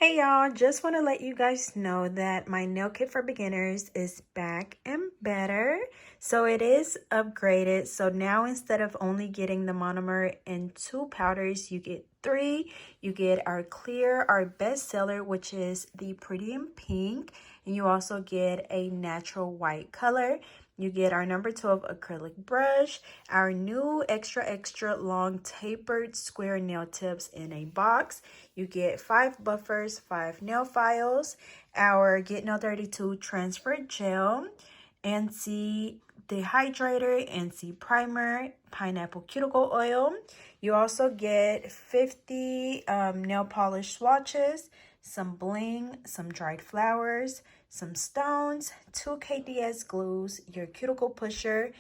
Hey y'all, just want to let you guys know that my nail kit for beginners is back and better. So it is upgraded. So now instead of only getting the monomer in 2 powders, you get 3. You get our clear, our best seller, which is the Pretty in Pink. And you also get a natural white color. You get our number 12 acrylic brush, our new extra long tapered square nail tips in a box. You get 5 buffers, 5 nail files, our Get Nail 32 transfer gel, NC dehydrator, NC primer, pineapple cuticle oil. You also get 50 nail polish swatches, some bling, some dried flowers, some stones, 2 KDS glues, your cuticle pusher,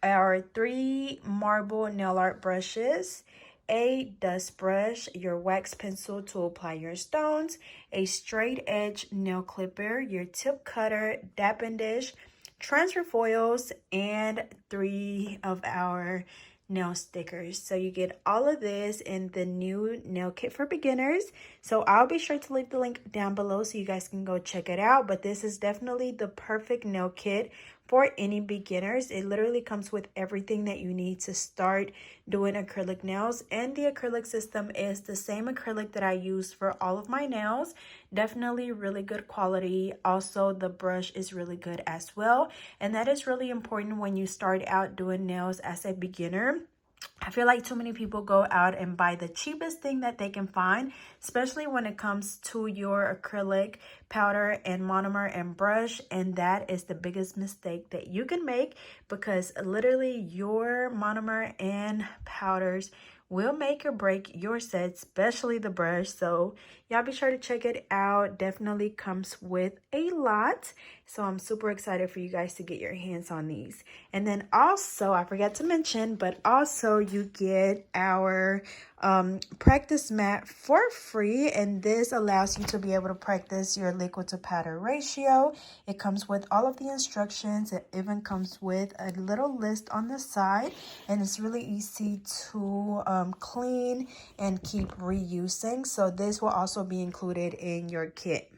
our 3 marble nail art brushes, a dust brush, your wax pencil to apply your stones, a straight edge nail clipper, your tip cutter, dapping dish, transfer foils, and 3 of our nail stickers. So you get all of this in the new nail kit for beginners. So I'll be sure to leave the link down below so you guys can go check it out. But this is definitely the perfect nail kit for any beginners. It literally comes with everything that you need to start doing acrylic nails, and the acrylic system is the same acrylic that I use for all of my nails. Definitely really good quality. Also, the brush is really good as well, and that is really important when you start out doing nails as a beginner. I feel like too many people go out and buy the cheapest thing that they can find, especially when it comes to your acrylic powder and monomer and brush. And that is the biggest mistake that you can make, because literally your monomer and powders will make or break your set, especially the brush. So y'all be sure to check it out. Definitely comes with a lot. So I'm super excited for you guys to get your hands on these. And then also, I forgot to mention, but also you get our practice mat for free. And this allows you to be able to practice your liquid to powder ratio. It comes with all of the instructions. It even comes with a little list on the side. And it's really easy to clean and keep reusing. So this will also be included in your kit.